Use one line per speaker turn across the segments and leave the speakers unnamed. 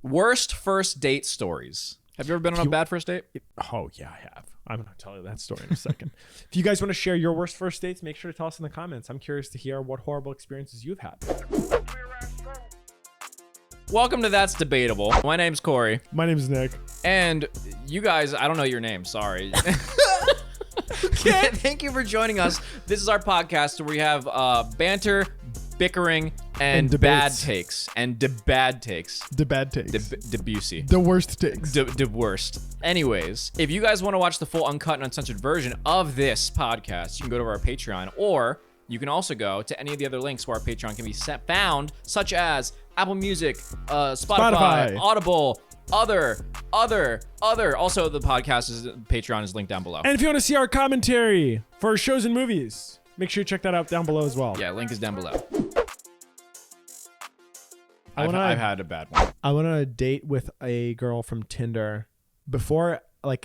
Worst first date stories. Have you ever been on a bad first date?
Oh, yeah, I have. I'm going to tell you that story in a second. If you guys want to share your worst first dates, make sure to tell us in the comments. I'm curious to hear what horrible experiences you've had.
Welcome to That's Debatable. My name's Corey.
My name's Nick.
And you guys, I don't know your name, sorry. Thank you for joining us. This is our podcast where we have banter, bickering, and bad takes. Bad takes. Debussy.
The worst takes.
The worst. Anyways, if you guys want to watch the full uncut and uncensored version of this podcast, you can go to our Patreon, or you can also go to any of the other links where our Patreon can be found, such as Apple Music, Spotify, Audible, other. Also, the Patreon is linked down below.
And if you want to see our commentary for our shows and movies, make sure you check that out down below as well.
Yeah, link is down below. I've had a bad one.
I went on a date with a girl from Tinder before, I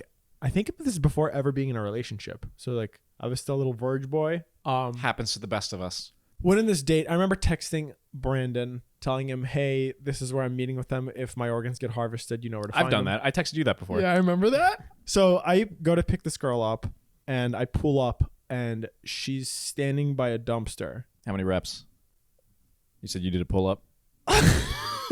think this is before ever being in a relationship. So, I was still a little verge boy.
Happens to the best of us.
Went on this date. I remember texting Brandon, telling him, hey, this is where I'm meeting with them. If my organs get harvested, you know where to find them.
I've done that. I texted you that before.
Yeah, I remember that. So I go to pick this girl up, and I pull up, and she's standing by a dumpster.
How many reps? You said you did a pull-up?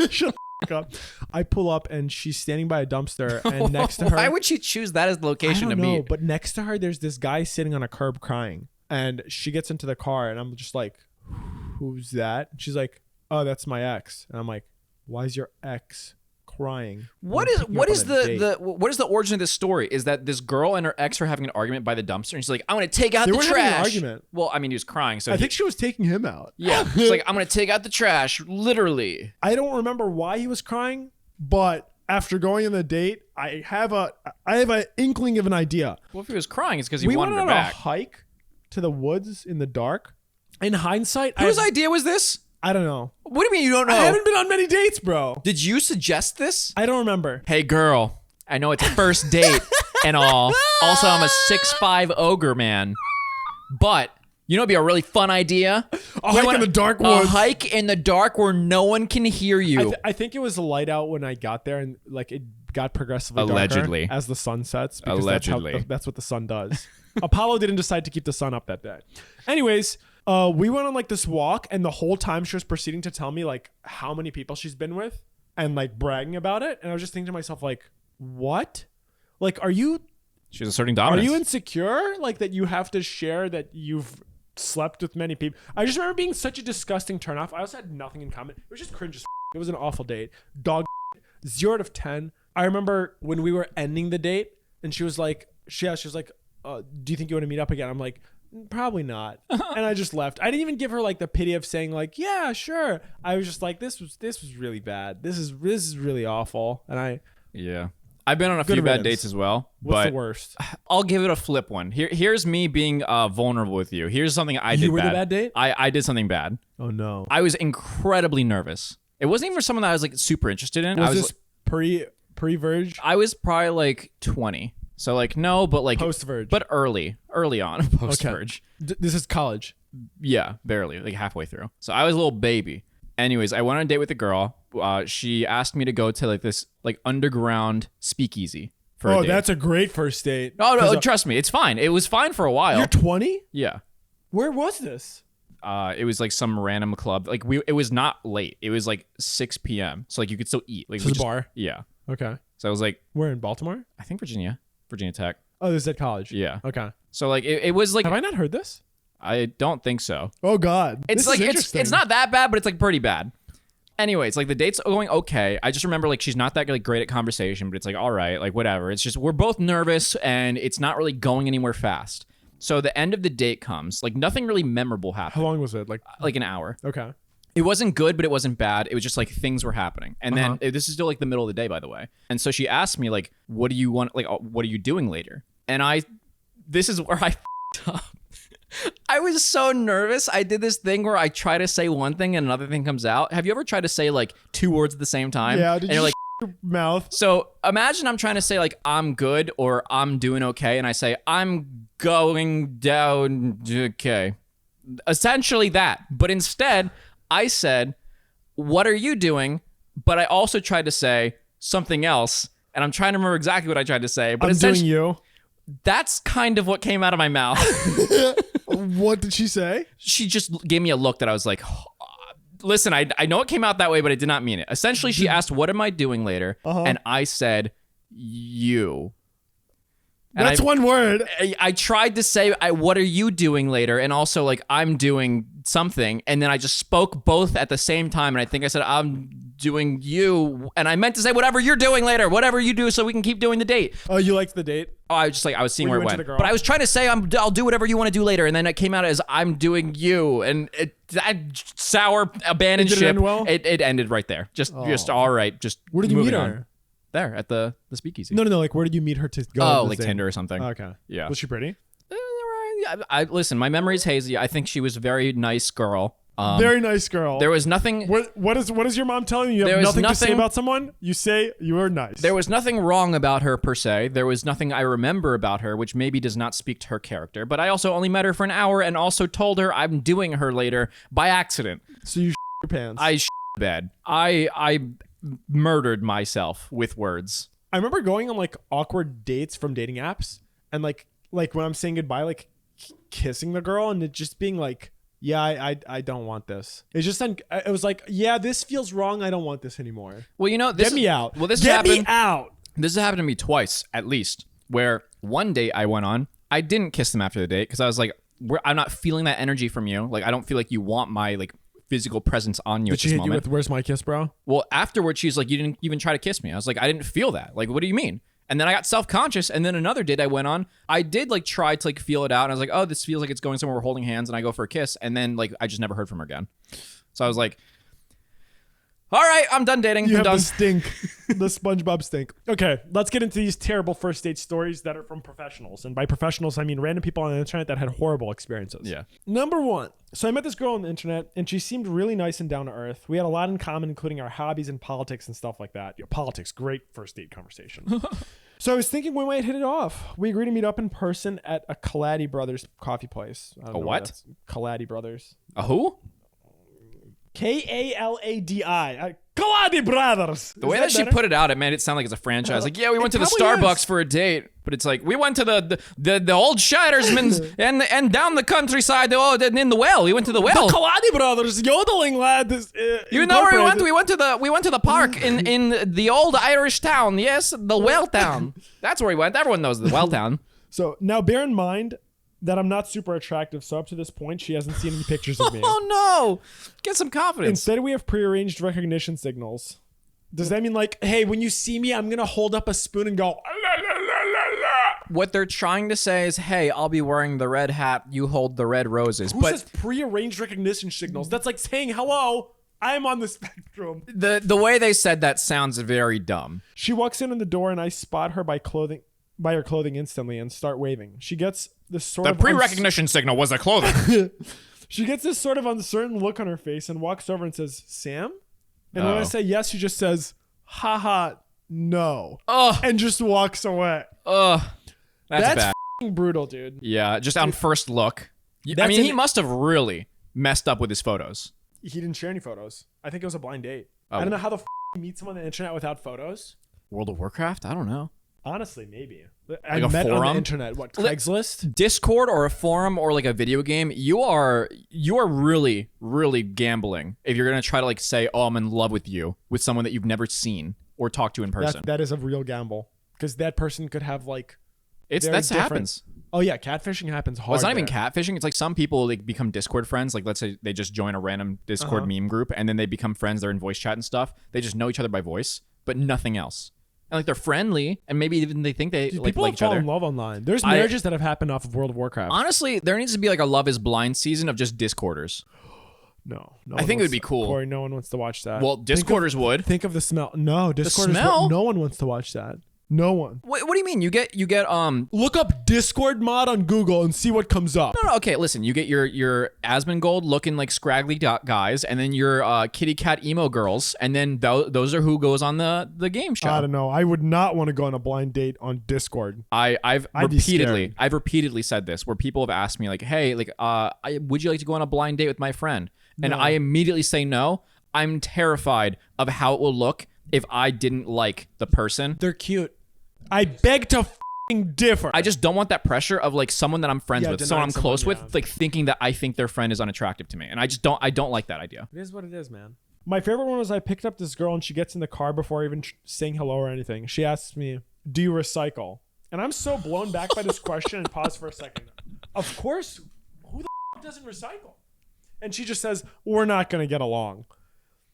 Shut the up. I pull up, and she's standing by a dumpster, and next to her...
Why would she choose that as the location to meet?
But next to her, there's this guy sitting on a curb crying, and she gets into the car, and I'm just like, who's that? And she's like, oh, that's my ex. And I'm like, why is your ex crying?
What is the origin of this story? Is that this girl and her ex are having an argument by the dumpster, and she's like, I'm gonna take out the trash. They weren't having an argument. Well, I mean, he was crying, so
I think she was taking him out.
Yeah, she's like, I'm gonna take out the trash, literally.
I don't remember why he was crying, but after going on the date, I have an inkling of an idea.
Well, if he was crying, it's because he wanted her back.
We went on a hike to the woods in the dark. In hindsight,
whose idea was this?
I don't know.
What do you mean you don't know?
I haven't been on many dates, bro.
Did you suggest this?
I don't remember.
Hey, girl. I know it's first date and all. Also, I'm a 6'5" ogre man. But you know, it'd be a really fun idea.
A hike in the dark woods.
A hike in the dark where no one can hear you.
I think it was light out when I got there, and it got progressively darker as the sun sets. Because that's what the sun does. Apollo didn't decide to keep the sun up that day. Anyways, we went on this walk, and the whole time she was proceeding to tell me how many people she's been with and bragging about it. And I was just thinking to myself, what? Are you...
She's asserting dominance.
Are you insecure? That you have to share that you've slept with many people? I just remember being such a disgusting turnoff. I also had nothing in common. It was just cringe as It was an awful date. Dog 0 out of 10. I remember when we were ending the date, and she was like, she was like, do you think you want to meet up again? I'm like, probably not. And I just left. I didn't even give her the pity of saying yeah, sure. I was just like, this was really bad. This is really awful. And
I've been on a few bad dates as well.
What's the worst?
I'll give it a flip one. Here's me being vulnerable with you. Here's something I did bad.
You were the bad date?
I did something bad.
Oh no.
I was incredibly nervous. It wasn't even for someone that I was super interested in.
Was this pre-verge?
I was probably 20. So no, but
post-verge.
But early on, post-verge.
Okay. This is college.
Yeah, barely, halfway through. So I was a little baby. Anyways, I went on a date with a girl. She asked me to go to this underground speakeasy for a date.
That's a great first date.
Oh no, trust me, it's fine. It was fine for a while.
You're 20?
Yeah.
Where was this?
It was some random club. It was not late. It was 6 p.m. So you could still eat.
So the bar?
Yeah.
Okay.
So I was
where in Baltimore?
I think Virginia Tech.
Oh, this is at college.
Yeah.
Okay.
So it was
Have I not heard this?
I don't think so.
Oh God.
It's it's not that bad, but it's pretty bad. Anyways, the date's going okay. I just remember she's not that great at conversation, but it's all right, whatever. It's just we're both nervous and it's not really going anywhere fast. So the end of the date comes. Nothing really memorable happened.
How long was it?
An hour.
Okay.
It wasn't good, but it wasn't bad. It was just things were happening. And then this is still the middle of the day, by the way. And so she asked me what do you want? What are you doing later? And this is where I f***ed up. I was so nervous. I did this thing where I try to say one thing and another thing comes out. Have you ever tried to say 2 words at the same time?
Yeah.
And you're
your mouth.
So imagine I'm trying to say I'm good or I'm doing okay. And I say, I'm going down. Okay. Essentially that. But instead I said, what are you doing? but I also tried to say something else, and I'm trying to remember exactly what I tried to say. But
I'm doing you.
That's kind of what came out of my mouth.
What did she say?
She just gave me a look that I was like, listen, I know it came out that way, but I did not mean it. Essentially, she asked, what am I doing later? And I said, you. And
that's one word.
I tried to say, what are you doing later? And also, like, I'm doing something. And then I just spoke both at the same time. And I think I said, I'm doing you. And I meant to say, whatever you're doing later, whatever you do so we can keep doing the date.
Oh, you liked the date?
Oh, I was seeing where it went.
But
I was trying to say, I'll do whatever you want to do later. And then it came out as, I'm doing you. And that sour abandoned ship.
End well?
It ended right there. Just all right. Just
where did you meet her?
On. There at the speakeasy.
No. Like, where did you meet her to go?
Oh, like Tinder or something.
Okay.
Yeah.
Was she pretty?
I listen. My memory's hazy. I think she was a very nice girl.
Very nice girl.
There was nothing.
What is your mom telling you? You have nothing to say about someone. You say you are nice.
There was nothing wrong about her per se. There was nothing I remember about her, which maybe does not speak to her character. But I also only met her for an hour, and also told her I'm doing her later by accident.
So you your pants.
I bed. I murdered myself with words.
I remember going on like awkward dates from dating apps, and like when I'm saying goodbye, like kissing the girl, and it just being like, yeah, I don't want this. It's just it was like, yeah, this feels wrong. I don't want this anymore.
Well, you know,
get me out.
Well, this
get me out.
This has happened to me twice at least. Where one date I went on, I didn't kiss them after the date because I was like, I'm not feeling that energy from you. Like, I don't feel like you want my like physical presence on you.
Did she hit you with "Where's my kiss, bro"?
Well, afterwards, she's like, you didn't even try to kiss me. I was like, I didn't feel that. Like, what do you mean? And then I got self-conscious. And then another date I went on, I did like try to like feel it out. And I was like, oh, this feels like it's going somewhere. We're holding hands, and I go for a kiss. And then like I just never heard from her again. So I was like, all right, I'm done dating.
You
I'm
have
done.
the stink, the SpongeBob stink. Okay, let's get into these terrible first date stories that are from professionals. And by professionals, I mean random people on the internet that had horrible experiences.
Yeah.
Number one. So I met this girl on the internet, and she seemed really nice and down to earth. We had a lot in common, including our hobbies and politics and stuff like that. Politics, great first date conversation. So I was thinking we might hit it off. We agreed to meet up in person at a Kaladi Brothers coffee place.
A what?
Kaladi Brothers.
A who?
Kaladi. Kaladi Brothers.
The way that she put it out, it made it sound like it's a franchise. Like, yeah, we went to the Starbucks for a date, but it's like we went to the old Scheidersman's and down the countryside. In the well, we went to the well.
The Kaladi Brothers yodeling lad.
You know where we went? We went to the park in the old Irish town. Yes, the well town. That's where we went. Everyone knows the well town.
So now, bear in mind that I'm not super attractive, so up to this point, she hasn't seen any pictures of me.
Oh no! Get some confidence.
Instead, we have prearranged recognition signals. Does that mean like, hey, when you see me, I'm gonna hold up a spoon and go, la, la, la, la, la.
What they're trying to say is, hey, I'll be wearing the red hat, you hold the red roses.
Who says prearranged recognition signals? That's like saying, hello, I'm on the spectrum.
The way they said that sounds very dumb.
She walks in the door, and I spot her by her clothing instantly and start waving. She gets this sort of...
The pre-recognition signal was a clothing.
She gets this sort of uncertain look on her face and walks over and says, Sam? And when I say yes, she just says, haha, no. And just walks away.
That's bad.
Brutal, dude.
Yeah, just on first look. I mean, he must have really messed up with his photos.
He didn't share any photos. I think it was a blind date. I don't know how the you meet someone on the internet without photos.
World of Warcraft? I don't know.
Honestly, maybe.
I met
forum? On the internet. What, Craigslist?
Discord or a forum or like a video game, you are really, really gambling if you're going to try to like say, oh, I'm in love with you with someone that you've never seen or talked to in person.
That is a real gamble because that person could have like...
That happens.
Oh yeah, catfishing happens hard.
Well, it's not even catfishing. It's like some people like become Discord friends. Like let's say they just join a random Discord meme group and then they become friends. They're in voice chat and stuff. They just know each other by voice, but nothing else. And like they're friendly, and maybe even they think they like each other. People fall
in love online. There's marriages that have happened off of World of Warcraft.
Honestly, there needs to be like a Love Is Blind season of just Discorders.
No,
I think it would be cool.
Corey, no one wants to watch that.
Well, Discorders would.
Think of the smell. No, Discorders.
The smell?
No one wants to watch that. No one.
What do you mean? You get
look up Discord mod on Google and see what comes up.
No, okay, listen. You get your Asmongold looking like scraggly guys, and then your kitty cat emo girls, and then those are who goes on the game show.
I don't know. I would not want to go on a blind date on Discord.
I've repeatedly said this where people have asked me like, hey, like would you like to go on a blind date with my friend? And I immediately say no. I'm terrified of how it will look if I didn't like the person.
They're cute. I beg to f***ing differ.
I just don't want that pressure of like someone that I'm friends with, someone I'm close with, like thinking that I think their friend is unattractive to me. And I don't like that idea.
It is what it is, man. My favorite one was I picked up this girl and she gets in the car before even saying hello or anything. She asks me, do you recycle? And I'm so blown back by this question and pause for a second. Of course, who the f*** doesn't recycle? And she just says, we're not going to get along.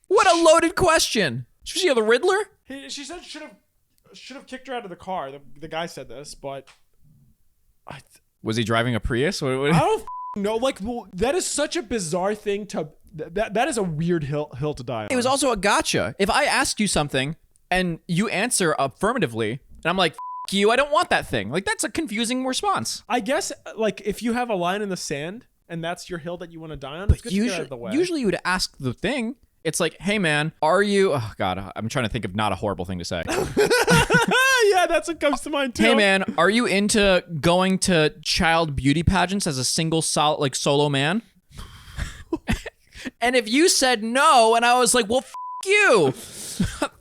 What a loaded question. Was she the Riddler?
She said should have kicked her out of the car. The guy said this, but
was he driving a Prius?
I don't know. Like, well, that is such a bizarre thing to... That is a weird hill to die on.
It was also a gotcha. If I ask you something and you answer affirmatively, and I'm like, F you, I don't want that thing. Like, that's a confusing response.
I guess, like, if you have a line in the sand and that's your hill that you want to die on, it's good to get out of the way.
Usually you would ask the thing. It's like, hey, man, are you... Oh, God, I'm trying to think of not a horrible thing to say.
Yeah, that's what comes to mind, too.
Hey, man, are you into going to child beauty pageants as a single, solo man? And if you said no, and I was like, well, you.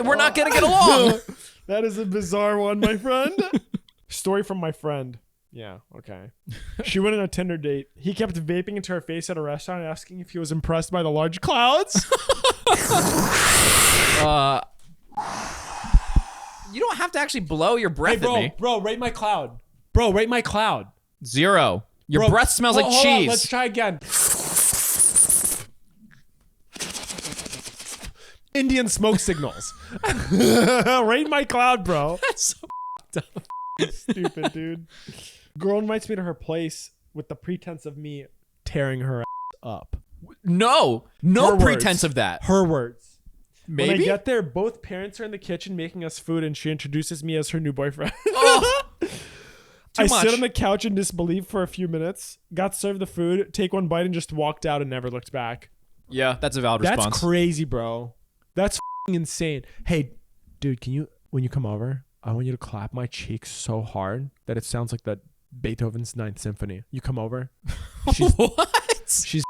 We're not going to get along.
That is a bizarre one, my friend. Story from my friend. Yeah, okay. She went on a Tinder date. He kept vaping into her face at a restaurant, asking if he was impressed by the large clouds.
You don't have to actually blow your breath at me.
Bro, rate my cloud. Bro, rate my cloud.
0. Your breath smells like cheese.
On, let's try again. Indian smoke signals. Rate my cloud, bro.
That's so dumb.
Stupid, dude. Girl invites me to her place with the pretense of me tearing her ass up.
No
Her
pretense
words.
of that.
Her words.
Maybe?
When I get there, both parents are in the kitchen making us food, and she introduces me as her new boyfriend.
Oh,
I sit on the couch in disbelief for a few minutes, got served the food, take one bite, and just walked out and never looked back.
Yeah, that's a valid response.
That's crazy, bro. That's insane. Hey, dude, when you come over, I want you to clap my cheeks so hard that it sounds like that Beethoven's Ninth Symphony. You come over. She's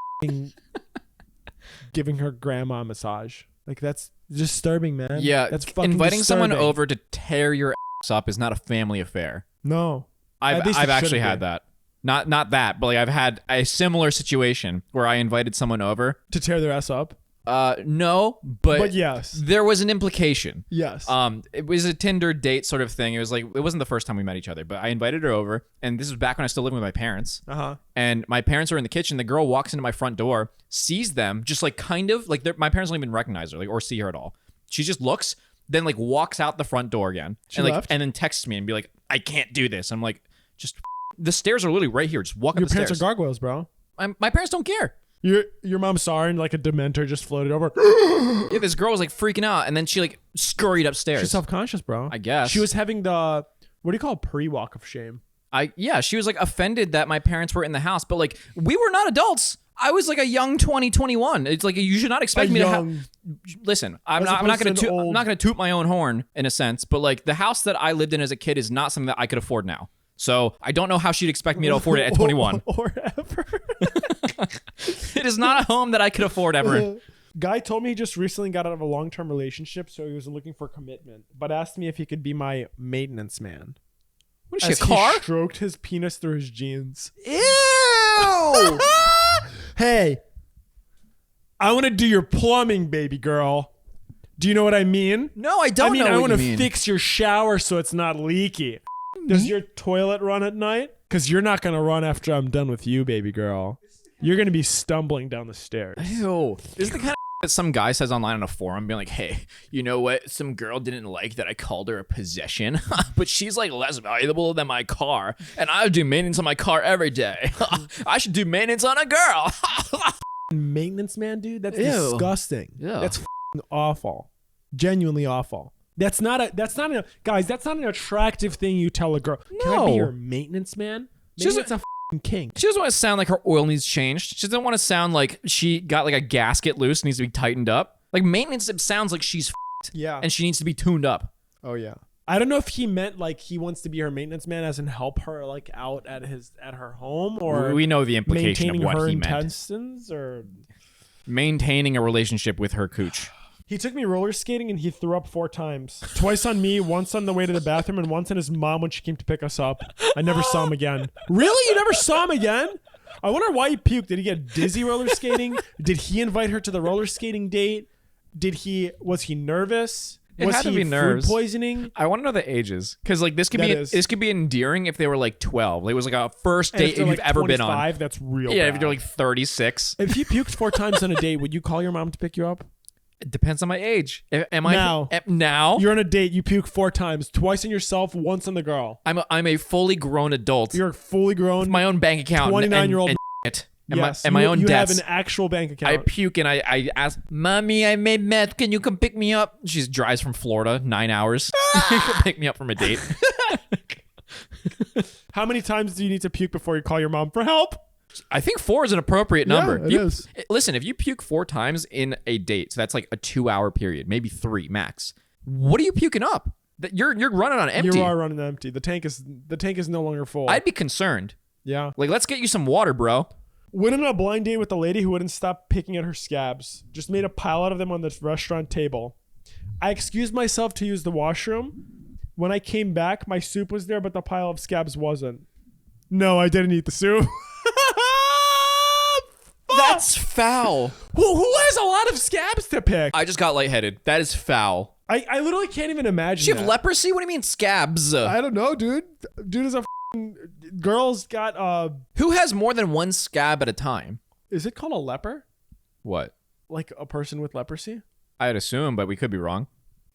giving her grandma a massage. Like, that's disturbing, man.
Yeah,
that's fucking
inviting
disturbing.
someone over to tear your ass up is not a family affair.
No.
I've actually had that. Not that, but like I've had a similar situation where I invited someone over
To tear their ass up?
No, but
yes.
There was an implication.
Yes.
It was a Tinder date sort of thing. It was like, it wasn't the first time we met each other, but I invited her over, and this was back when I was still living with my parents.
Uh-huh.
And my parents are in the kitchen. The girl walks into my front door, sees them, just like kind of like my parents don't even recognize her, like, or see her at all. She just looks, then like walks out the front door again, and then texts me and be like, I can't do this. I'm like, just the stairs are literally right here. Just walk up the stairs.
Your parents are gargoyles, bro.
My parents don't care.
Your mom saw her and like a Dementor just floated over.
Yeah, this girl was like freaking out, and then she like scurried upstairs.
She's self-conscious, bro.
I guess.
She was having the, what do you call it? Pre-walk of shame.
She was like offended that my parents were in the house, but like we were not adults. I was like a young 21. It's like you should not expect me to have. Listen, I'm not going to toot my own horn in a sense, but like the house that I lived in as a kid is not something that I could afford now. So I don't know how she'd expect me to afford it at 21.
or ever.
It is not a home that I could afford ever.
Guy told me he just recently got out of a long-term relationship, so he was looking for commitment, but asked me if he could be my maintenance man.
What is she, a car?
He stroked his penis through his jeans.
Ew!
Hey, I want to do your plumbing, baby girl. Do you know what I mean?
No, I don't know what you mean.
I want to fix your shower so it's not leaky. Does your toilet run at night? Because you're not going to run after I'm done with you, baby girl. You're going to be stumbling down the stairs.
Ew. This is the kind of that some guy says online on a forum being like, hey, you know what? Some girl didn't like that I called her a possession, but she's like less valuable than my car, and I do maintenance on my car every day. I should do maintenance on a girl.
Maintenance man, dude? That's
Ew.
disgusting.
Yeah.
That's awful. Genuinely awful. That's not an attractive thing you tell a girl. Can I be your maintenance man? Maybe it's a king.
She doesn't want to sound like her oil needs changed. She doesn't want to sound like she got like a gasket loose, needs to be tightened up. Like maintenance, it sounds like she's
yeah,
and she needs to be tuned up.
Oh yeah. I don't know if he meant like he wants to be her maintenance man, as in help her like out at her home, or
we know the implication of what
her
he meant.
intestines, or
maintaining a relationship with her cooch.
He took me roller skating and he threw up 4 times. Twice on me, once on the way to the bathroom, and once on his mom when she came to pick us up. I never saw him again. Really? You never saw him again? I wonder why he puked. Did he get dizzy roller skating? Did he invite her to the roller skating date? Was he nervous?
It
was
had to
he
be
food
nerves.
poisoning?
I want to know the ages, because like this could be endearing if they were like 12. Like, it was like a first
And
date
if they're,
you've
like,
ever been on.
That's real
Yeah,
bad.
if you're like 36.
If you puked 4 times on a date, would you call your mom to pick you up?
It depends on my age.
Now.
Now
You're on a date, you puke 4 times, twice on yourself, once on the girl.
I'm a fully grown adult.
You're fully grown.
With my own bank account.
29-year-old.
And
Yes,
my own
you
debts.
have an actual bank account.
I puke and I ask, Mommy, I made meth. Can you come pick me up? She drives from Florida 9 hours. Pick me up from a date.
How many times do you need to puke before you call your mom for help?
I think 4 is an appropriate number.
it is.
Listen, if you puke 4 times in a date, so that's like a 2-hour period, maybe 3 max. What are you puking up? You're running on empty.
You are running empty. The tank is no longer full.
I'd be concerned.
Yeah.
Like, let's get you some water, bro.
Went on a blind date with a lady who wouldn't stop picking at her scabs. Just made a pile out of them on the restaurant table. I excused myself to use the washroom. When I came back, my soup was there, but the pile of scabs wasn't. No, I didn't eat the soup.
That's foul.
Who has a lot of scabs to pick?
I just got lightheaded. That is foul.
I literally can't even imagine.
Does she have leprosy? What do you mean scabs?
I don't know, dude. Dude is a girl's got
Who has more than one scab at a time?
Is it called a leper?
What?
Like a person with leprosy?
I'd assume, but we could be wrong.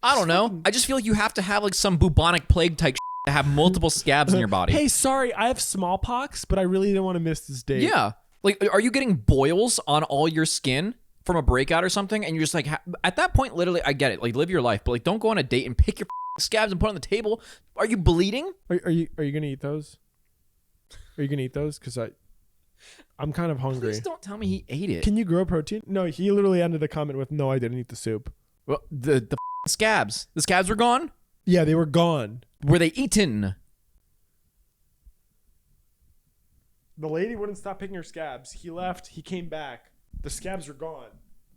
I don't know. I just feel like you have to have like some bubonic plague type to have multiple scabs in your body.
Hey, sorry, I have smallpox, but I really didn't want to miss this date.
Yeah. Like, are you getting boils on all your skin from a breakout or something? And you're just like, at that point, literally, I get it. Like, live your life, but like, don't go on a date and pick your scabs and put it on the table. Are you bleeding?
Are you gonna eat those? Are you gonna eat those? Because I'm kind of hungry.
Please don't tell me he ate it.
Can you grow protein? No, he literally ended the comment with, "No, I didn't eat the soup."
Well, the scabs. The scabs were gone?
Yeah, they were gone.
Were they eaten?
The lady wouldn't stop picking her scabs. He left. He came back. The scabs were gone,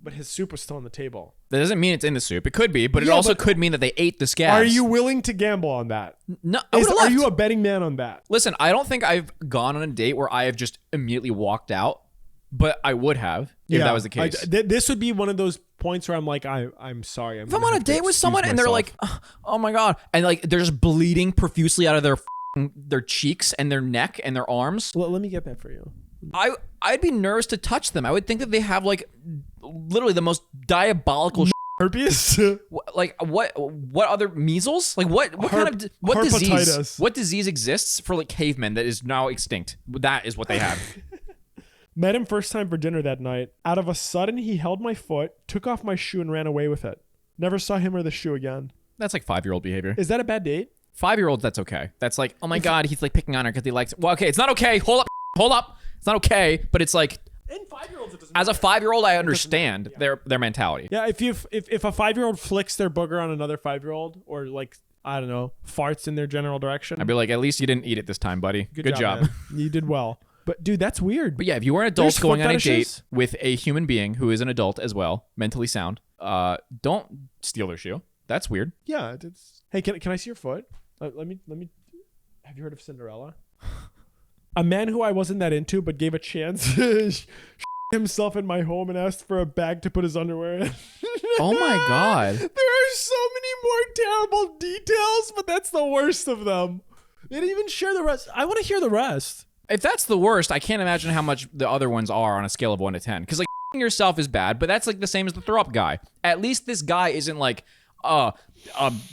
but his soup was still on the table.
That doesn't mean it's in the soup. It could be, but it
Yeah,
also
but
could mean that they ate the scabs.
Are you willing to gamble on that?
No. I would've
Are
left.
you a betting man on that?
Listen, I don't think I've gone on a date where I have just immediately walked out, but I would have if that was the case.
This would be one of those points where I'm like, I'm sorry.
If I'm on a date with someone and they're like, oh my God, and like they're just bleeding profusely out of their cheeks and their neck and their arms,
let me get that for you.
I'd be nervous to touch them. I would think that they have like literally the most diabolical
herpes.
Like what other measles? Like what kind of
herpetitis.
What disease exists for like cavemen that is now extinct? That is what they have.
Met him first time for dinner that night. Out of a sudden, he held my foot, took off my shoe, and ran away with it. Never saw him or the shoe again.
That's like 5-year-old behavior.
Is that a bad date?
5-year-olds, that's okay. That's like, oh my God, he's like picking on her because he likes. Well, okay, it's not okay. Hold up. It's not okay, but it's like.
In 5-year-olds, it doesn't
as a
matter.
5-year-old, I understand their mentality.
Yeah, if a 5-year-old flicks their booger on another 5-year-old, or like, I don't know, farts in their general direction,
I'd be like, at least you didn't eat it this time, buddy. Good job.
Man. You did well. But dude, that's weird.
But yeah, if you were an adult
There's
going
foot
on a
fetishes?
date with a human being who is an adult as well, mentally sound, don't steal their shoe. That's weird.
Yeah. Hey, can I see your foot? Let me. Have you heard of Cinderella? A man who I wasn't that into, but gave a chance, himself in my home and asked for a bag to put his underwear in.
Oh my God.
There are so many more terrible details, but that's the worst of them. They didn't even share the rest. I want to hear the rest.
If that's the worst, I can't imagine how much the other ones are on a scale of 1 to 10. Because like yourself is bad, but that's like the same as the throw up guy. At least this guy isn't like a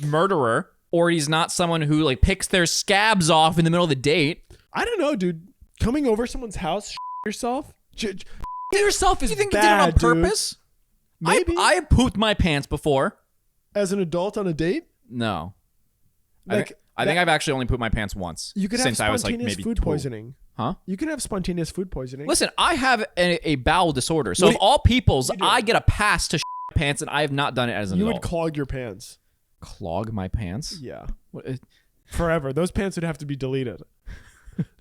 murderer, or he's not someone who like picks their scabs off in the middle of the date.
I don't know, dude. Coming over someone's house, yourself. Yourself is
You think
bad,
he did it on purpose?
Maybe.
I pooped my pants before.
As an adult on a date?
No.
Like,
I think I've actually only pooped my pants once.
You could have
since I was like
spontaneous
maybe
food
2.
poisoning.
Huh?
You can have spontaneous food poisoning.
Listen, I have a bowel disorder. So
What
of all peoples,
you do?
I get a pass to my pants, and I have not done it as an
You
adult.
would clog your pants.
Clog my pants?
Yeah.
What,
Forever. Those pants would have to be deleted.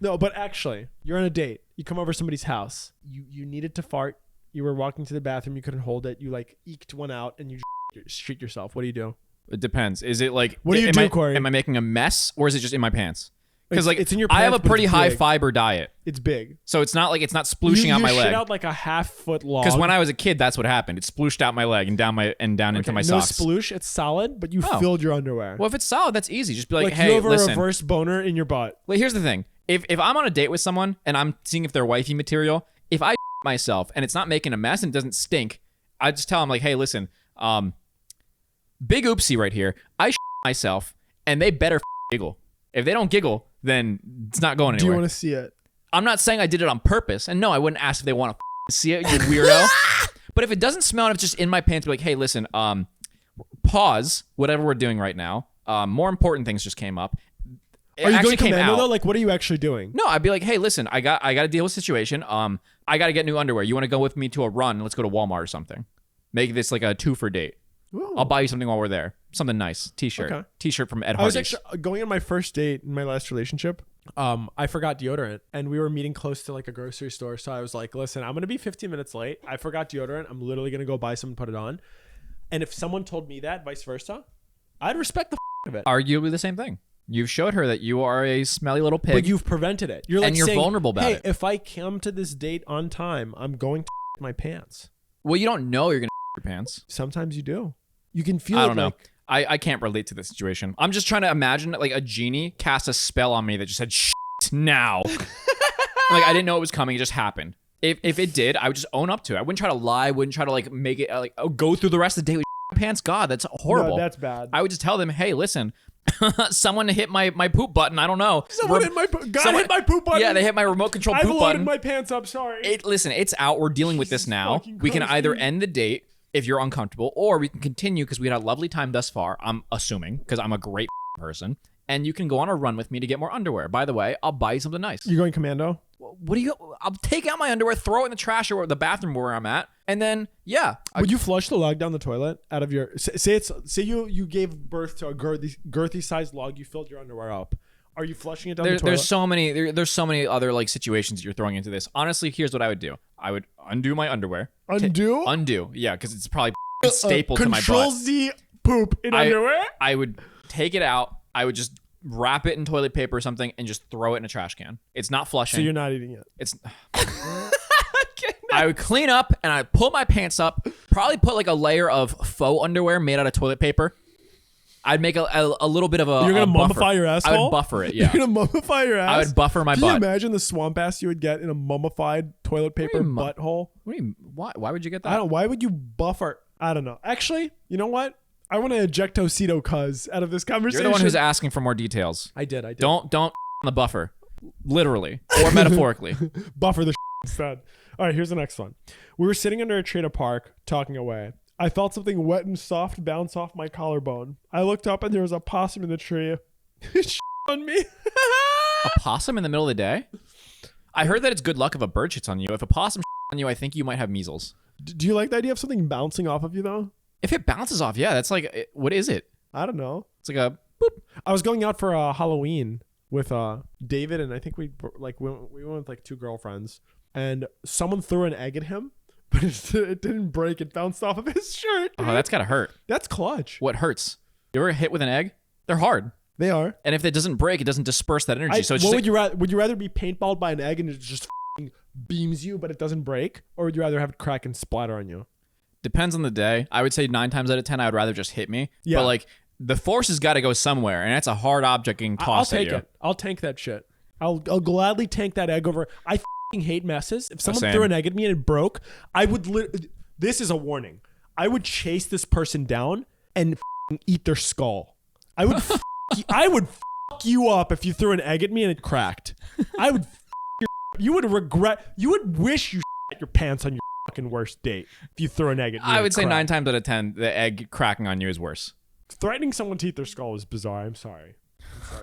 No, but actually, you're on a date. You come over somebody's house. You needed to fart. You were walking to the bathroom. You couldn't hold it. You like eked one out and you shit yourself. What do you do?
It depends. Is it like
what do you do, Corey?
Am I making a mess or is it just in my pants? Because like
it's in your pants,
I have a pretty high
big.
fiber diet.
It's big.
So it's not splooshing out my leg.
You shit out like a half-foot long.
Because when I was a kid, that's what happened. It splooshed out my leg and down into my socks.
No sploosh. It's solid, but you filled your underwear.
Well, if it's solid, that's easy. Just be like, hey,
you have a
listen.
reverse boner in your butt.
Well, here's the thing. If I'm on a date with someone and I'm seeing if they're wifey material, if I myself and it's not making a mess and it doesn't stink, I just tell them like, hey, listen, big oopsie right here. I myself and they better giggle. If they don't giggle, then it's not going anywhere.
Do you want to see it?
I'm not saying I did it on purpose. And no, I wouldn't ask if they want to see it, you weirdo. But if it doesn't smell and it's just in my pants, be like, hey, listen, pause whatever we're doing right now. More important things just came up.
Are you going commando though? Like, what are you actually doing?
No, I'd be like, hey, listen, I got to deal with the situation. I got to get new underwear. You want to go with me to a run? Let's go to Walmart or something. Make this like a 2-for date. Ooh. I'll buy you something while we're there. Something nice. T-shirt. Okay. T-shirt from Ed Hardy's.
I was actually going on my first date in my last relationship. I forgot deodorant and we were meeting close to like a grocery store. So I was like, listen, I'm going to be 15 minutes late. I forgot deodorant. I'm literally going to go buy some and put it on. And if someone told me that, vice versa, I'd respect the of it.
Arguably the same thing. You've showed her that you are a smelly little pig.
But you've prevented it. You're like,
and you're
saying,
vulnerable about it.
If I come to this date on time, I'm going to my pants.
Well, you don't know you're going to your pants.
Sometimes you do. You can feel it.
I don't know. I can't relate to this situation. I'm just trying to imagine like a genie cast a spell on me that just said shit now. Like I didn't know it was coming. It just happened. If it did, I would just own up to it. I wouldn't try to lie. I wouldn't try to like make it like go through the rest of the day with pants. God, that's horrible.
No, that's bad.
I would just tell them, hey, listen, someone hit my poop button. I don't know.
Someone hit my poop button.
Yeah, they hit my remote control poop button.
I loaded my pants up. Sorry.
Listen, it's out. We're dealing with this now. We can either end the date if you're uncomfortable, or we can continue because we had a lovely time thus far. I'm assuming because I'm a great person, and you can go on a run with me to get more underwear. By the way, I'll buy you something nice.
You're going commando?
What do you? I'll take out my underwear, throw it in the trash or the bathroom where I'm at, and then
Would you flush the log down the toilet out of your? Say you gave birth to a girthy sized log. You filled your underwear up. Are you flushing it down the toilet?
There's so many other like situations that you're throwing into this. Honestly, here's what I would do. I would undo my underwear.
Undo?
Yeah, because it's probably stapled to my butt.
Control Z poop in underwear?
I would take it out. I would just wrap it in toilet paper or something and just throw it in a trash can. It's not flushing.
So you're not eating it?
It's... I would clean up and I'd pull my pants up, probably put like a layer of faux underwear made out of toilet paper. I'd make a little bit of a
You're going to
buffer.
mummify your asshole?
I would buffer it, yeah.
You're going to mummify your ass?
I would buffer my butt.
Can you imagine the swamp ass you would get in a mummified toilet paper butthole?
What do you mean? Why would you get that?
I don't know. Why would you buffer? I don't know. Actually, you know what? I want to eject Tocito cuz out of this conversation.
You're the one who's asking for more details.
I did.
Don't on the buffer. Literally. Or metaphorically.
Buffer the instead. All right, here's the next one. We were sitting under a tree at a park, talking away. I felt something wet and soft bounce off my collarbone. I looked up and there was a possum in the tree. It on me.
A possum in the middle of the day? I heard that it's good luck if a bird shits on you. If a possum shits on you, I think you might have measles.
Do you like the idea of something bouncing off of you though?
If it bounces off, yeah, that's like, what is it?
I don't know.
It's like a boop.
I was going out for Halloween with David, and I think we went with like 2 girlfriends, and someone threw an egg at him, but it didn't break. It bounced off of his shirt.
Oh, that's gotta hurt.
That's clutch.
What hurts? You ever hit with an egg? They're hard.
They are.
And if it doesn't break, it doesn't disperse that energy.
Would you rather be paintballed by an egg and it just beams you, but it doesn't break, or would you rather have it crack and splatter on you?
Depends on the day. I would say 9 times out of 10, I would rather just hit me. Yeah. But like the force has got to go somewhere, and that's a hard object getting tossed at you.
I'll take it. I'll tank that shit. I'll gladly tank that egg over. I hate messes. If someone threw an egg at me and it broke, I would. This is a warning. I would chase this person down and eat their skull. I would. I would you up if you threw an egg at me and it cracked. I would. You would regret. You would wish you your pants on your fucking worst date if you threw an egg at me.
I would say 9 times out of 10, the egg cracking on you is worse.
Threatening someone to eat their skull is bizarre. I'm sorry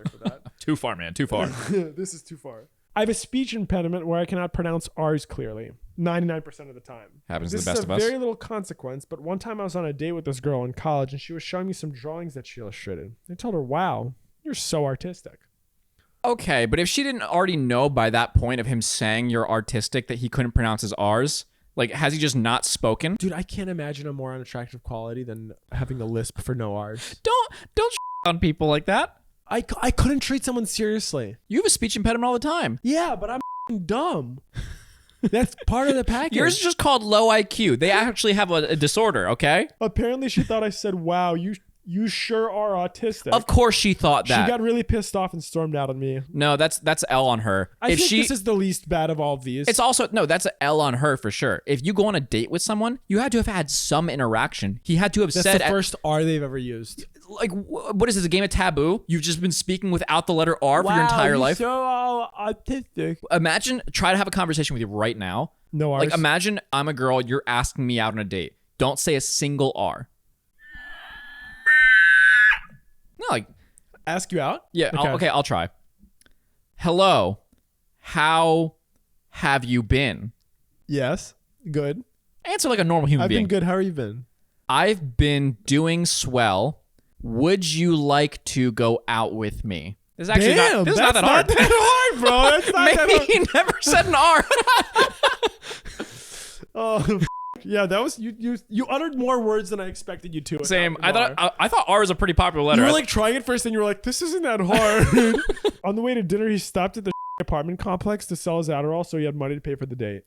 for that.
Too far, man. Too far.
This is too far. I have a speech impediment where I cannot pronounce R's clearly 99% of the time.
Happens to the best of us.
This is a very little consequence, but one time I was on a date with this girl in college and she was showing me some drawings that she illustrated. I told her, wow, you're so artistic.
Okay, but if she didn't already know by that point of him saying you're artistic that he couldn't pronounce his R's, Like, has he just not spoken?
Dude, I can't imagine a more unattractive quality than having a lisp for no R's.
Don't on people like that.
I couldn't treat someone seriously.
You have a speech impediment all the time.
Yeah, but I'm dumb. That's part of the package.
Yours is just called low IQ. They actually have a disorder, okay?
Apparently, she thought I said, wow, you sure are autistic.
Of course she thought that.
She got really pissed off and stormed out on me.
No, that's L on her.
I think this is the least bad of all of these.
It's also, no, that's an L on her for sure. If you go on a date with someone, you had to have had some interaction. He had to have
That's
said...
the first R they've ever used.
Like, what is this, a game of taboo? You've just been speaking without the letter R for your entire life?
So autistic.
Imagine, try to have a conversation with you right now.
No R's.
Like, imagine I'm a girl, you're asking me out on a date. Don't say a single R. No, like...
Ask you out?
Yeah, I'll try. Hello, how have you been?
Yes. Good.
Answer like a normal human being.
I've been good. How have you been?
I've been doing swell. Would you like to go out with me? This is actually not that hard.
That's not that hard, bro. That's not
Maybe
that hard.
he never said an R.
Oh, yeah, that was you uttered more words than I expected you to.
Same. I thought R was a pretty popular letter.
You were like trying it first, and you were like, "This isn't that hard." On the way to dinner, he stopped at the apartment complex to sell his Adderall, so he had money to pay for the date.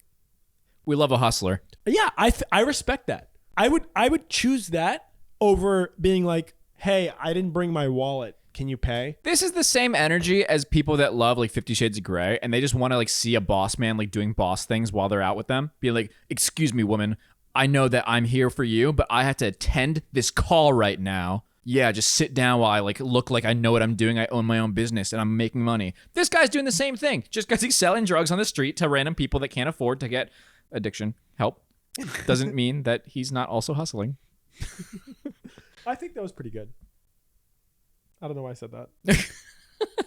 We love a hustler.
Yeah, I respect that. I would choose that over being like, "Hey, I didn't bring my wallet. Can you pay?"
This is the same energy as people that love like 50 Shades of Grey, and they just want to like see a boss man like doing boss things while they're out with them. Be like, "Excuse me, woman. I know that I'm here for you, but I have to attend this call right now. Yeah, just sit down while I like look like I know what I'm doing. I own my own business and I'm making money." This guy's doing the same thing just because he's selling drugs on the street to random people that can't afford to get addiction help. Doesn't mean that he's not also hustling.
I think that was pretty good. I don't know why I said that.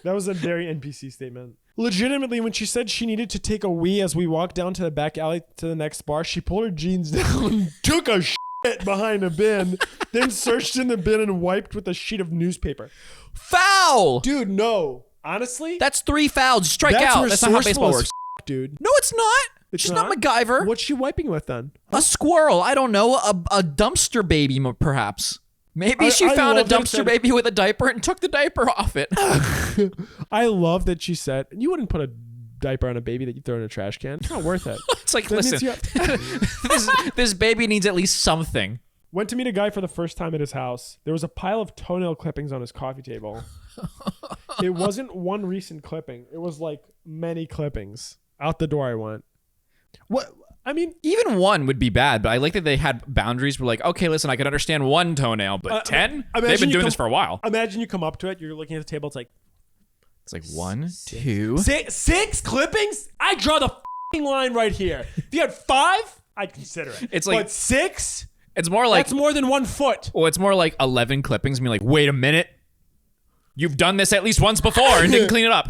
That was a very NPC statement. Legitimately, when she said she needed to take a wee as we walked down to the back alley to the next bar, she pulled her jeans down, took a shit behind a bin, then searched in the bin and wiped with a sheet of newspaper.
Foul!
Dude, no. Honestly?
That's 3 fouls. Strike out. That's not how baseball works.
Dude.
No, it's not. She's not MacGyver.
What's she wiping with then?
A squirrel. I don't know. A dumpster baby, perhaps. Maybe she found a dumpster baby with a diaper and took the diaper off it.
I love that she said, you wouldn't put a diaper on a baby that you throw in a trash can. It's not worth it.
It's like, listen, this baby needs at least something.
Went to meet a guy for the first time at his house. There was a pile of toenail clippings on his coffee table. It wasn't one recent clipping. It was like many clippings. Out the door I went. What? I mean,
even one would be bad, but I like that they had boundaries. We're like, okay, listen, I can understand one toenail, but 10? They've been doing this for a while.
Imagine you come up to it, you're looking at the table, it's like
1, 2.
6 clippings? I draw the f***ing line right here. If you had 5, I'd consider it.
It's like,
but 6?
It's more like,
that's more than 1 foot.
Well, it's more like 11 clippings. I mean, like, wait a minute. You've done this at least once before and didn't clean it up.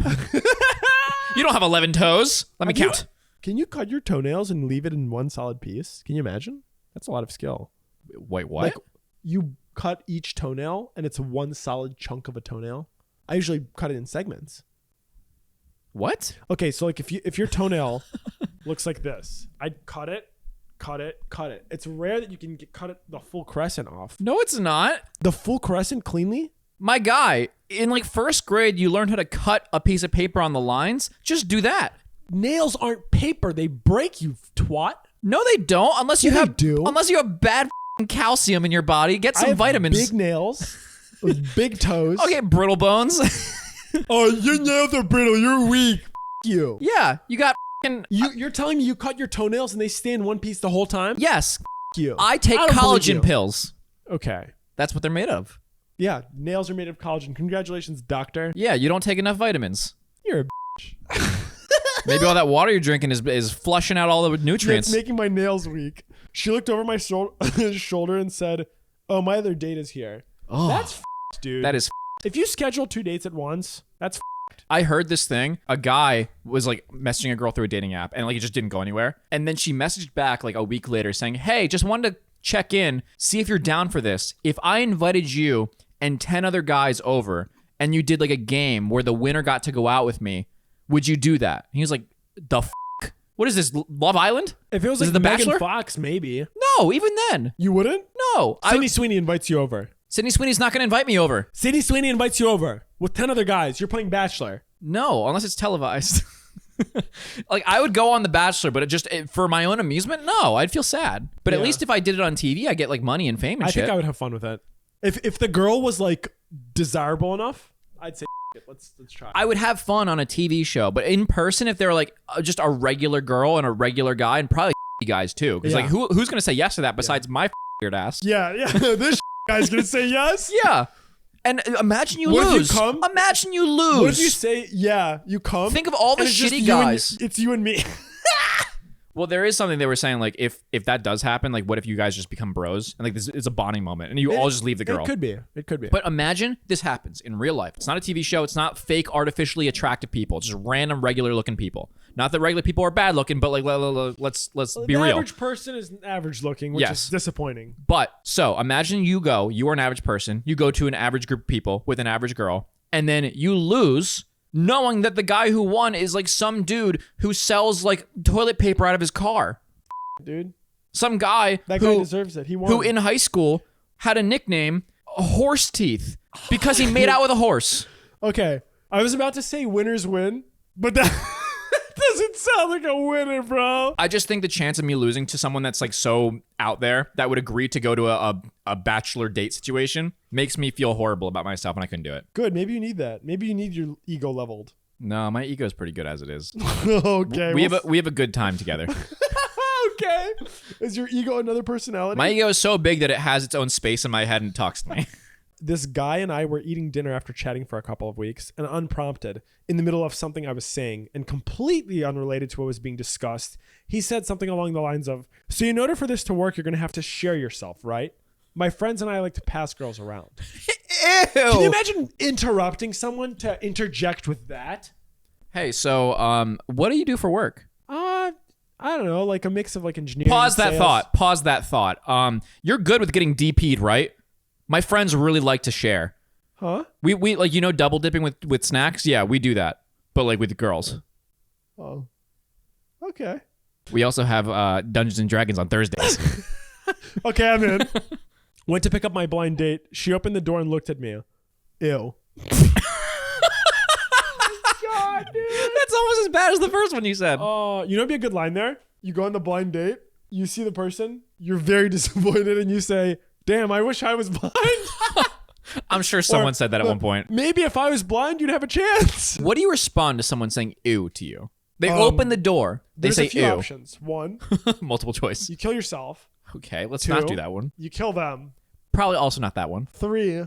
You don't have 11 toes. Let me count.
Can you cut your toenails and leave it in one solid piece? Can you imagine? That's a lot of skill.
Wait, what?
Like, you cut each toenail and it's one solid chunk of a toenail. I usually cut it in segments.
What?
Okay, so like if your toenail looks like this, I'd cut it. It's rare that you can cut it the full crescent off.
No, it's not.
The full crescent cleanly?
My guy, in like first grade, you learned how to cut a piece of paper on the lines. Just do that.
Nails aren't paper. They break, you twat.
No, they don't. Unless you have bad calcium in your body. Get some vitamins.
Big nails with big toes.
Okay, brittle bones.
Oh, your nails are brittle. You're weak. You.
Yeah, you got
You're telling me you cut your toenails and they stay in one piece the whole time?
Yes.
You.
I take collagen pills.
Okay.
That's what they're made of.
Yeah, nails are made of collagen. Congratulations, doctor.
Yeah, you don't take enough vitamins.
You're a bitch.
Maybe all that water you're drinking is flushing out all the nutrients.
It's making my nails weak. She looked over my shoulder and said, "Oh, my other date is here."
Oh,
that's dude.
That is
If you schedule 2 dates at once, that's
I heard this thing. A guy was like messaging a girl through a dating app and like it just didn't go anywhere. And then she messaged back like a week later saying, "Hey, just wanted to check in, see if you're down for this. If I invited you and 10 other guys over and you did like a game where the winner got to go out with me, would you do that?" And he was like, "The f***? What is this, Love Island?
If it was
Is
like
it The
Megan
Bachelor?
Fox, maybe.
No, even then.
You wouldn't?
No.
Sydney Sweeney invites you over.
Sydney Sweeney's not going to invite me over.
Sydney Sweeney invites you over with 10 other guys. You're playing Bachelor.
No, unless it's televised. Like, I would go on The Bachelor, but for my own amusement, no, I'd feel sad. But at least if I did it on TV, I get like money and fame and shit.
I think I would have fun with it. If the girl was like desirable enough, I'd say let's try.
I would have fun on a TV show, but in person, if they're like just a regular girl and a regular guy, and probably guys too, because like who's gonna say yes to that besides my weird ass?
Yeah. This guy's gonna say yes.
Yeah. And imagine you
what
lose.
If you come?
Imagine you lose.
What if you say, yeah, you come?
Think of all the shitty guys.
It's you and me.
Well, there is something they were saying, like, if that does happen, like, what if you guys just become bros? And, like, this is a bonding moment, and you all just leave the girl.
It could be. It could be.
But imagine this happens in real life. It's not a TV show. It's not fake, artificially attractive people. It's just random, regular-looking people. Not that regular people are bad-looking, but, like, let's be real.
The average person is average-looking, which is disappointing.
But, so, imagine you are an average person. You go to an average group of people with an average girl, and then you lose, knowing that the guy who won is like some dude who sells like toilet paper out of his car.
Dude.
Some guy
guy deserves it. He won.
Who in high school had a nickname, Horse Teeth, because he made out with a horse.
Okay. I was about to say winners win, but that doesn't sound like a winner, bro.
I just think the chance of me losing to someone that's like so out there that would agree to go to a bachelor date situation makes me feel horrible about myself, and I couldn't do it.
Good. Maybe you need that. Maybe you need your ego leveled.
No, my ego is pretty good as it is.
Okay.
We have a good time together.
Okay. Is your ego another personality?
My ego is so big that it has its own space in my head and talks to me.
This guy and I were eating dinner after chatting for a couple of weeks, and unprompted, in the middle of something I was saying and completely unrelated to what was being discussed, he said something along the lines of, so in order for this to work, you're going to have to share yourself, right? My friends and I like to pass girls around.
Ew.
Can you imagine interrupting someone to interject with that?
Hey, so what do you do for work?
I don't know, like a mix of like engineering.
Pause that thought. You're good with getting DP'd, right? My friends really like to share.
Huh?
We like, double dipping with snacks? Yeah, we do that. But like with the girls.
Oh. Okay.
We also have Dungeons and Dragons on Thursdays.
Okay, I'm in. Went to pick up my blind date. She opened the door and looked at me. Ew. God, dude.
That's almost as bad as the first one you said.
You know what'd be a good line there? You go on the blind date, you see the person, you're very disappointed, and you say, damn, I wish I was blind.
I'm sure someone said that at one point.
Maybe if I was blind, you'd have a chance.
What do you respond to someone saying ew to you? They open the door. They say
a few
ew.
Options. 1,
multiple choice.
you kill yourself.
Okay, let's
2,
not do that one.
You kill them.
Probably also not that one.
3,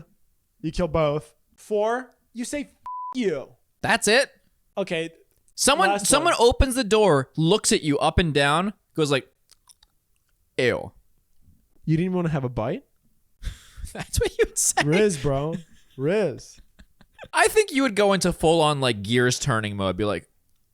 you kill both. 4, you say F you.
That's it.
Okay.
Someone opens the door, looks at you up and down, goes like, ew.
You didn't even want to have a bite?
That's what you would say.
Riz, bro. Riz.
I think you would go into full on like gears turning mode. Be like,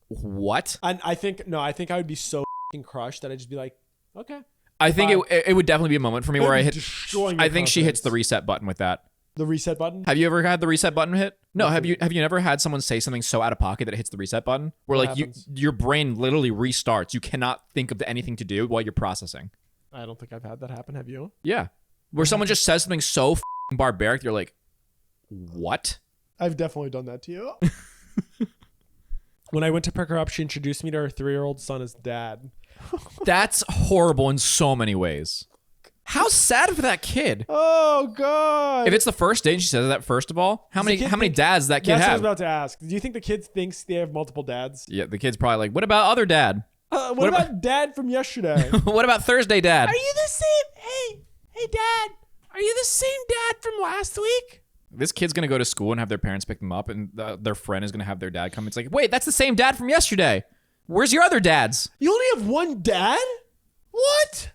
what?
I think I would be so f***ing crushed that I'd just be like, okay.
I think it would definitely be a moment for me where I think she hits the reset button with that.
The reset button?
Have you ever had the reset button hit? No. Have you never had someone say something so out of pocket that it hits the reset button? Where like your brain literally restarts. You cannot think of anything to do while you're processing.
I don't think I've had that happen. Have you?
Yeah. Where someone just says something so f***ing barbaric, you're like, what?
I've definitely done that to you. When I went to pick her up, she introduced me to her 3-year-old son as dad.
That's horrible in so many ways. How sad for that kid.
Oh, God.
If it's the first date and she says that, first of all, how many dads does that kid have?
That's what I was about to ask. Do you think the kid thinks they have multiple dads?
Yeah, the kid's probably like, what about other dad?
What about dad from yesterday?
What about Thursday dad?
Are you the same? Hey, dad. Are you the same dad from last week?
This kid's going to go to school and have their parents pick them up, and their friend is going to have their dad come. It's like, wait, that's the same dad from yesterday. Where's your other dads?
You only have one dad? What?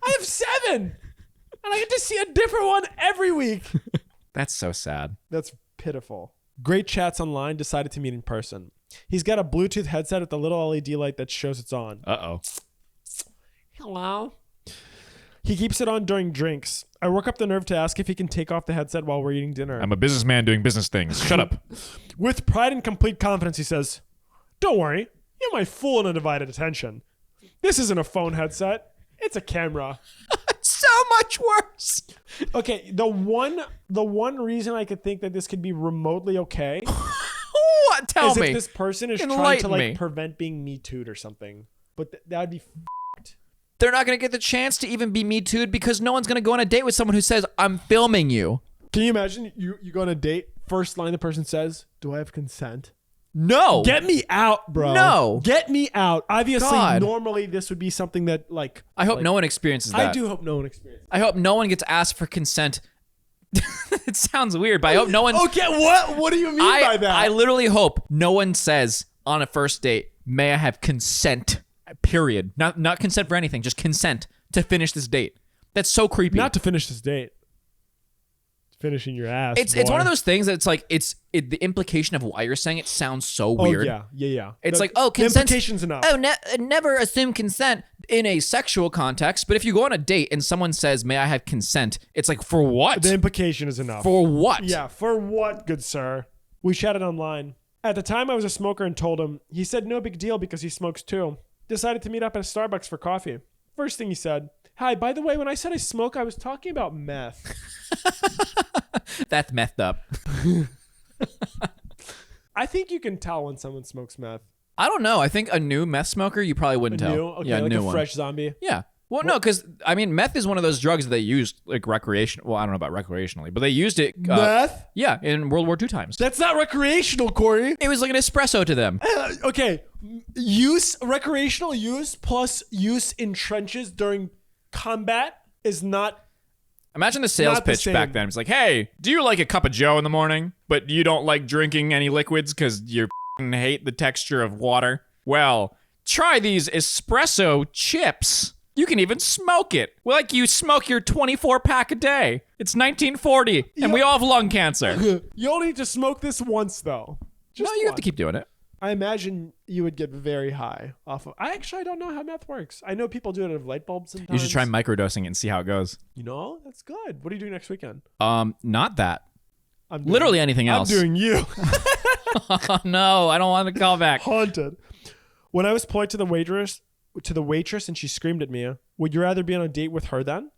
I have 7. And I get to see a different one every week.
That's so sad.
That's pitiful. Great chats online, decided to meet in person. He's got a Bluetooth headset with a little LED light that shows it's on.
Uh-oh.
Hello? He keeps it on during drinks. I work up the nerve to ask if he can take off the headset while we're eating dinner.
I'm a businessman doing business things. Shut up.
With pride and complete confidence, he says, don't worry. You have my full and undivided attention. This isn't a phone headset. It's a camera.
So much worse.
Okay, the one reason I could think that this could be remotely okay
What? Tell
is
me.
if this person is trying to
Enlighten
like
me.
prevent being Me Too'd or something. But that would be
They're not going to get the chance to even be Me Too'd because no one's going to go on a date with someone who says, I'm filming you.
Can you imagine you go on a date, first line the person says, do I have consent?
No.
Get me out, bro.
No.
Get me out. Obviously,
God.
normally this would be something that like...
I hope
like,
no one experiences that.
I do hope no one experiences.
I hope no one gets asked for consent. It sounds weird, but I hope no one...
Okay, what do you mean by that?
I literally hope no one says on a first date, may I have consent, period. Not consent for anything, just consent to finish this date. That's so creepy.
Not to finish this date. Finishing your ass.
It's one of those things that it's like the implication of why you're saying it sounds so weird.
Yeah.
It's like, oh, consent.
The implication's enough.
Oh, never assume consent in a sexual context. But if you go on a date and someone says, "May I have consent?" It's like, for what?
The implication is enough.
For what?
Yeah, for what, good sir? We chatted online. At the time, I was a smoker and told him. He said no big deal because he smokes too. Decided to meet up at a Starbucks for coffee. First thing he said, "Hi, by the way, when I said I smoke, I was talking about meth."
That's messed up.
I think you can tell when someone smokes meth.
I don't know. I think a new meth smoker, you probably wouldn't tell.
Okay,
yeah,
like
new
a
one.
fresh zombie.
Yeah. Well, no, because I mean, meth is one of those drugs that they used like recreation. Well, I don't know about recreationally, but they used it.
Meth?
Yeah, in World War II times.
That's not recreational, Corey.
It was like an espresso to them.
Okay, recreational use plus use in trenches during combat is not.
Imagine the sales
Not the
pitch
same.
back then. It's like, hey, do you like a cup of Joe in the morning, but you don't like drinking any liquids because you f***ing hate the texture of water? Well, try these espresso chips. You can even smoke it. Like you smoke your 24-pack a day. It's 1940, and we all have lung cancer.
You only need to smoke this once, though.
No, you have to keep doing it.
I imagine you would get very high off of. I don't know how meth works. I know people do it out of light bulbs sometimes.
You should try microdosing it and see how it goes.
You know, that's good. What are you doing next weekend?
Not that.
I'm doing,
Literally anything else.
I'm doing you.
Oh, no, I don't want to call back.
Haunted. When I was polite to the waitress, and she screamed at me, would you rather be on a date with her then?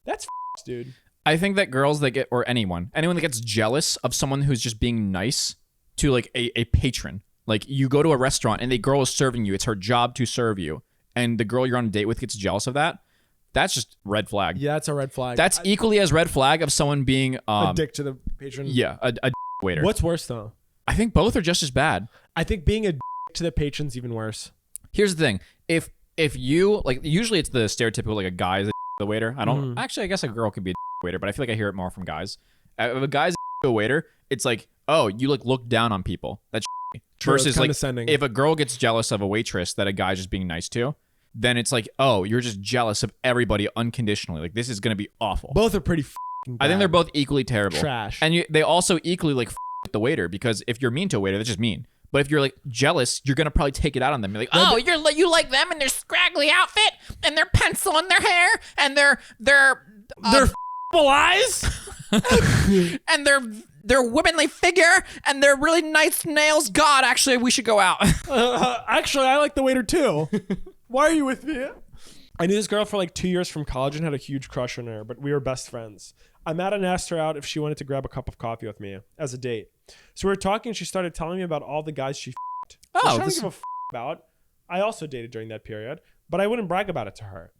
That's dude.
I think that girls that get, or anyone that gets jealous of someone who's just being nice to like a patron. Like you go to a restaurant and the girl is serving you. It's her job to serve you. And the girl you're on a date with gets jealous of that. That's just red flag.
Yeah, that's a red flag.
That's equally as red flag of someone being
a dick to the patron.
Yeah, a waiter.
What's worse though?
I think both are just as bad.
I think being a dick to the patron's even worse.
Here's the thing. If you like, usually it's the stereotypical like a guy's a the waiter. I don't actually. I guess a girl could be a waiter, but I feel like I hear it more from guys. If a guy's a waiter, it's like, oh, you like look down on people. That's
True,
versus like
condescending.
if a girl gets jealous of a waitress that a guy's just being nice to, then it's like, oh, you're just jealous of everybody unconditionally. Like this is gonna be awful.
Both are pretty bad.
I think they're both equally terrible.
Trash.
And they also equally like with the waiter, because if you're mean to a waiter, that's just mean. But if you're like jealous, you're gonna probably take it out on them. You're like, oh, you like them and their scraggly outfit and their pencil in their hair and their
eyes
and their womanly figure and their really nice nails. God, actually, we should go out.
Actually, I like the waiter too. Why are you with me? I knew this girl for like 2 years from college and had a huge crush on her, but we were best friends. I met and asked her out if she wanted to grab a cup of coffee with me as a date. So we were talking and she started telling me about all the guys she f***ed. Which I don't give a f*** about. I also dated during that period, but I wouldn't brag about it to her.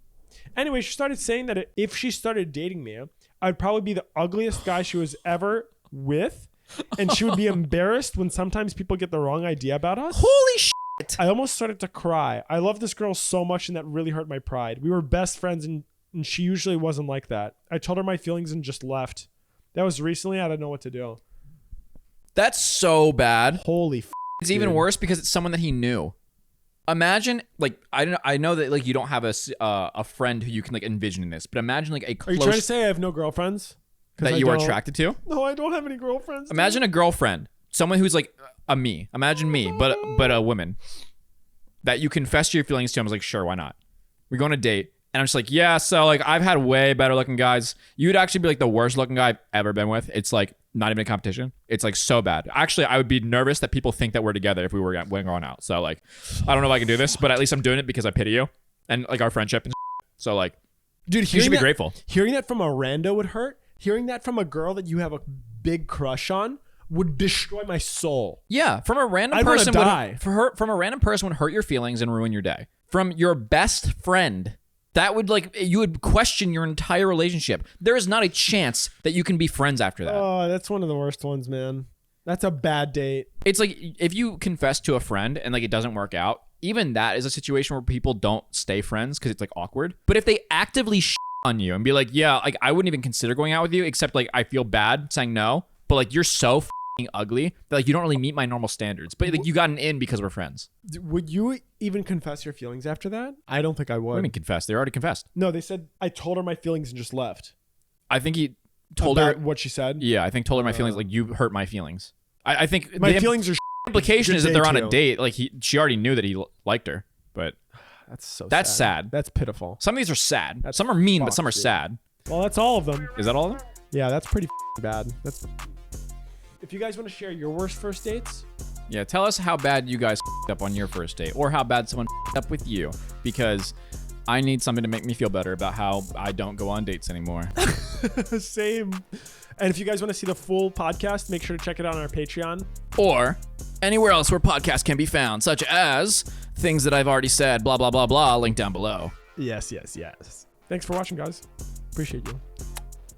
Anyway, she started saying that if she started dating me, I'd probably be the ugliest guy she was ever with, and she would be embarrassed when sometimes people get the wrong idea about us.
Holy shit.
I almost started to cry. I love this girl so much, and that really hurt my pride. We were best friends, and she usually wasn't like that. I told her my feelings and just left. That was recently. I didn't know what to do.
That's so bad.
Holy f***.
It's even worse because it's someone that he knew. Imagine, like, I know that like you don't have a friend who you can like envision in this, but imagine like a close.
Are you trying to say I have no girlfriends?
That you are attracted to?
No, I don't have any girlfriends.
Imagine a girlfriend, someone who's like a me. Imagine me, but a woman that you confess your feelings to. I was like, sure, why not? We go on a date, and I'm just like, yeah. So like, I've had way better looking guys. You'd actually be like the worst looking guy I've ever been with. It's like not even a competition. It's like so bad. Actually, I would be nervous that people think that we're together if we were going out. So like, I don't know if I can do this, but at least I'm doing it because I pity you and like our friendship. And so like, dude, you should be grateful.
Hearing that from a rando would hurt. Hearing that from a girl that you have a big crush on would destroy my soul.
Yeah, from a random person from a random person would hurt your feelings and ruin your day. From your best friend. That would like, you would question your entire relationship. There is not a chance that you can be friends after that.
Oh, that's one of the worst ones, man. That's a bad date.
It's like if you confess to a friend and like it doesn't work out, even that is a situation where people don't stay friends because it's like awkward. But if they actively on you and be like, yeah, like I wouldn't even consider going out with you except like I feel bad saying no, but like you're so ugly that like you don't really meet my normal standards, but like you got an in because we're friends.
Would you even confess your feelings after that? I don't think I would.
What do you mean confess? They already confessed.
No, they said I told her my feelings and just left.
I think he told her
what she said.
Yeah, I think told her my feelings. Like you hurt my feelings. I think
my feelings are.
Implication is that they're on a date. Like she already knew that he liked her, but that's sad.
That's pitiful.
Some of these are sad. Some are mean, but some are sad.
Well, that's all of them.
Is that all of them?
Yeah, that's pretty bad. If you guys want to share your worst first dates,
yeah, tell us how bad you guys up on your first date, or how bad someone up with you, because I need something to make me feel better about how I don't go on dates anymore.
Same. And if you guys want to see the full podcast, make sure to check it out on our Patreon.
Or anywhere else where podcasts can be found, such as things that I've already said, blah, blah, blah, blah, link down below.
Yes. Thanks for watching, guys. Appreciate you.